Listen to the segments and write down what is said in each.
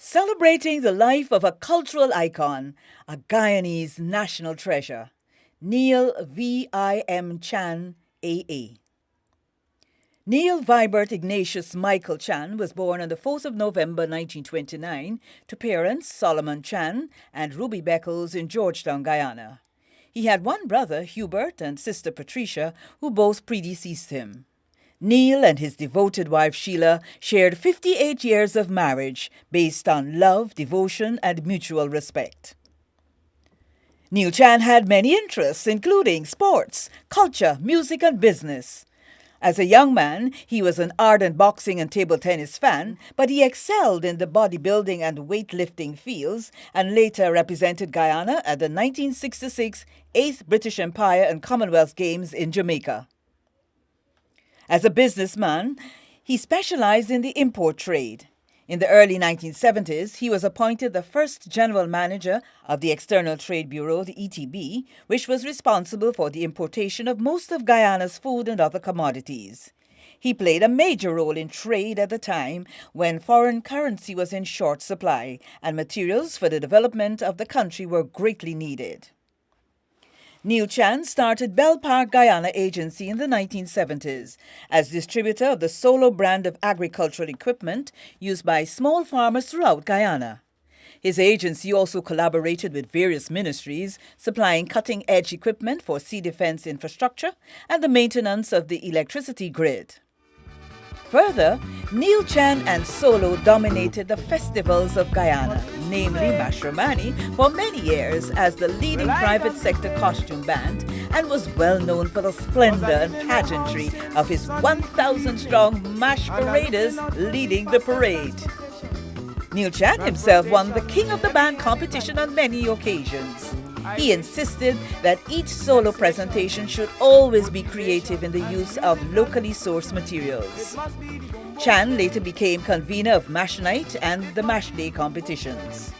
Celebrating the life of a cultural icon, a Guyanese national treasure, Neil V.I.M. Chan, A.A. Neil Vibert Ignatius Michael Chan was born on the 4th of November 1929 to parents Solomon Chan and Ruby Beckles in Georgetown, Guyana. He had one brother, Hubert, and sister Patricia, who both predeceased him. Neil and his devoted wife Sheila shared 58 years of marriage based on love, devotion, and mutual respect. Neil Chan had many interests, including sports, culture, music, and business. As a young man, he was an ardent boxing and table tennis fan, but he excelled in the bodybuilding and weightlifting fields and later represented Guyana at the 1966 8th British Empire and Commonwealth Games in Jamaica. As a businessman, he specialized in the import trade. In the early 1970s, he was appointed the first general manager of the External Trade Bureau, the ETB, which was responsible for the importation of most of Guyana's food and other commodities. He played a major role in trade at the time when foreign currency was in short supply and materials for the development of the country were greatly needed. Neil Chan started Bell Park Guyana Agency in the 1970s as distributor of the Solo brand of agricultural equipment used by small farmers throughout Guyana. His agency also collaborated with various ministries, supplying cutting-edge equipment for sea defense infrastructure and the maintenance of the electricity grid. Further, Neil Chan and Solo dominated the festivals of Guyana, namely Mashramani, for many years as the leading private sector costume band and was well known for the splendor and pageantry of his 1,000-strong Mash Paraders leading the parade. Neil Chan himself won the King of the Band competition on many occasions. He insisted that each solo presentation should always be creative in the use of locally sourced materials. Chan later became convener of Mash Night and the Mash Day competitions.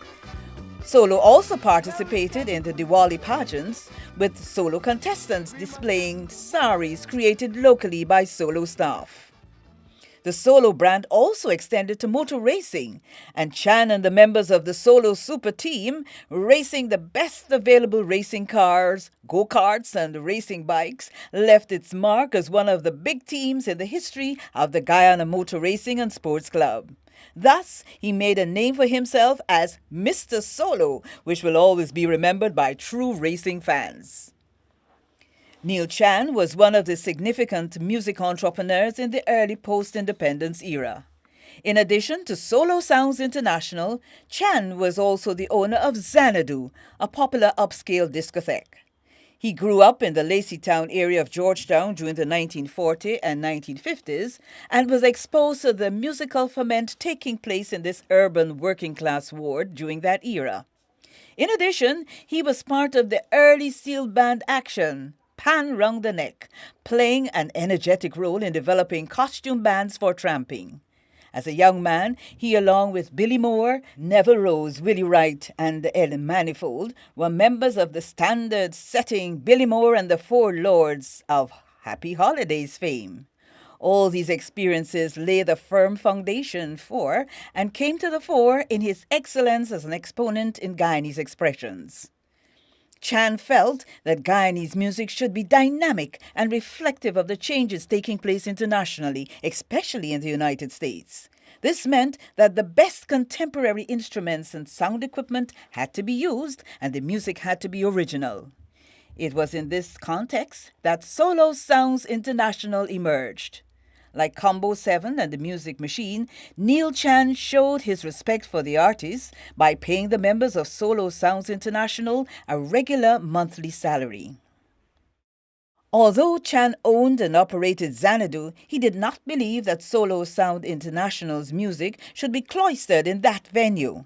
Solo also participated in the Diwali pageants, with solo contestants displaying saris created locally by Solo staff. The Solo brand also extended to motor racing, and Chan and the members of the Solo Super Team, racing the best available racing cars, go-karts, and racing bikes, left its mark as one of the big teams in the history of the Guyana Motor Racing and Sports Club. Thus, he made a name for himself as Mr. Solo, which will always be remembered by true racing fans. Neil Chan was one of the significant music entrepreneurs in the early post-independence era. In addition to Solo Sounds International, Chan was also the owner of Xanadu, a popular upscale discotheque. He grew up in the Laceytown area of Georgetown during the 1940s and 1950s and was exposed to the musical ferment taking place in this urban working-class ward during that era. In addition, he was part of the early steel band Action, Pan Round the Neck, playing an energetic role in developing costume bands for tramping. As a young man, he, along with Billy Moore, Neville Rose, Willie Wright, and Ellen Manifold, were members of the standard-setting Billy Moore and the Four Lords of Happy Holidays fame. All these experiences laid a firm foundation for and came to the fore in his excellence as an exponent in Guyanese expressions. Chan felt that Guyanese music should be dynamic and reflective of the changes taking place internationally, especially in the United States. This meant that the best contemporary instruments and sound equipment had to be used and the music had to be original. It was in this context that Solo Sounds International emerged. Like Combo 7 and the Music Machine, Neil Chan showed his respect for the artists by paying the members of Solo Sounds International a regular monthly salary. Although Chan owned and operated Xanadu, he did not believe that Solo Sound International's music should be cloistered in that venue.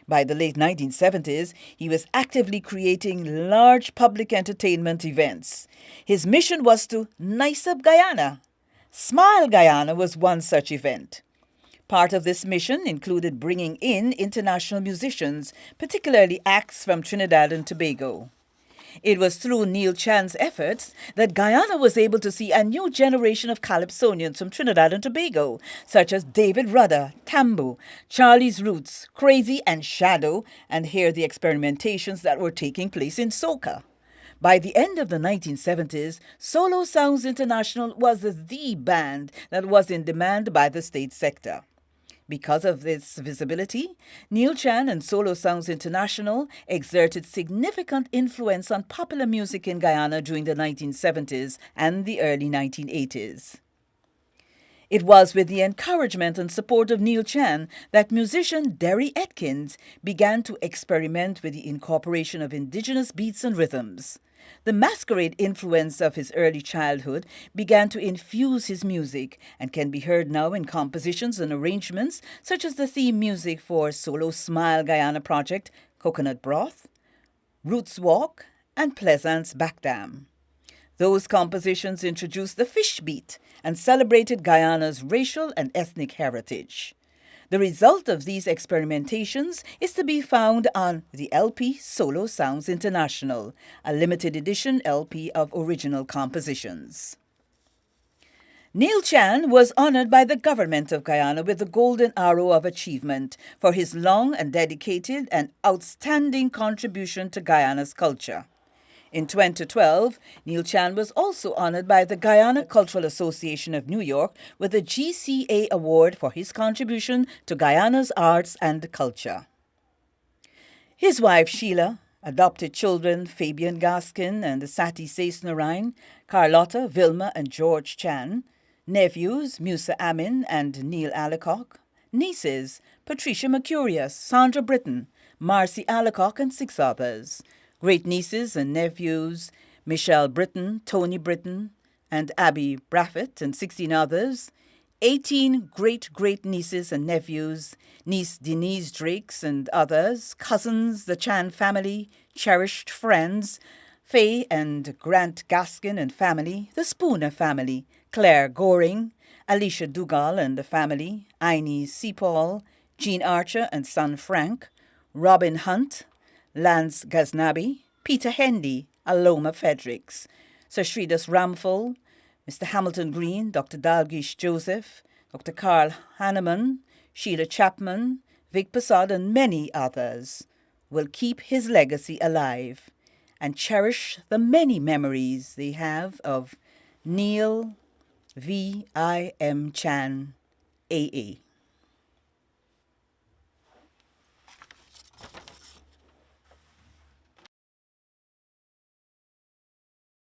By the late 1970s, he was actively creating large public entertainment events. His mission was to nice up Guyana. Smile Guyana was one such event. Part of this mission included bringing in international musicians, particularly acts from Trinidad and Tobago. It was through Neil Chan's efforts that Guyana was able to see a new generation of calypsonians from Trinidad and Tobago, such as David Rudder, Tambo, Charlie's Roots, Crazy, and Shadow, and hear the experimentations that were taking place in soca. By the end of the 1970s, Solo Sounds International was the band that was in demand by the state sector. Because of this visibility, Neil Chan and Solo Sounds International exerted significant influence on popular music in Guyana during the 1970s and the early 1980s. It was with the encouragement and support of Neil Chan that musician Derry Atkins began to experiment with the incorporation of indigenous beats and rhythms. The masquerade influence of his early childhood began to infuse his music and can be heard now in compositions and arrangements such as the theme music for Solo Smile Guyana Project, Coconut Broth, Roots Walk, and Pleasance Backdam. Those compositions introduced the fish beat and celebrated Guyana's racial and ethnic heritage. The result of these experimentations is to be found on the LP Solo Sounds International, a limited edition LP of original compositions. Neil Chan was honored by the government of Guyana with the Golden Arrow of Achievement for his long and dedicated and outstanding contribution to Guyana's culture. In 2012, Neil Chan was also honored by the Guyana Cultural Association of New York with the GCA Award for his contribution to Guyana's arts and culture. His wife Sheila, adopted children Fabian Gaskin and Sati Saisnarine, Carlotta, Vilma, and George Chan, nephews Musa Amin and Neil Alicock, nieces Patricia Mercurius, Sandra Britton, Marcy Alicock, and 6 others. Great-nieces and nephews Michelle Britton, Tony Britton, and Abby Braffett, and 16 others. 18 great-great-nieces and nephews, niece Denise Drakes and others, cousins, the Chan family, cherished friends, Faye and Grant Gaskin and family, the Spooner family, Claire Goring, Alicia Dugal and the family, Aini Seapaul, Jean Archer and son Frank, Robin Hunt, Lance Ghaznabi, Peter Hendy, Aloma Fredericks, Sir Shridas Ramphal, Mr. Hamilton Green, Dr. Dalgish Joseph, Dr. Carl Hanneman, Sheila Chapman, Vic Passad, and many others will keep his legacy alive and cherish the many memories they have of Neil V.I.M. Chan, A.A.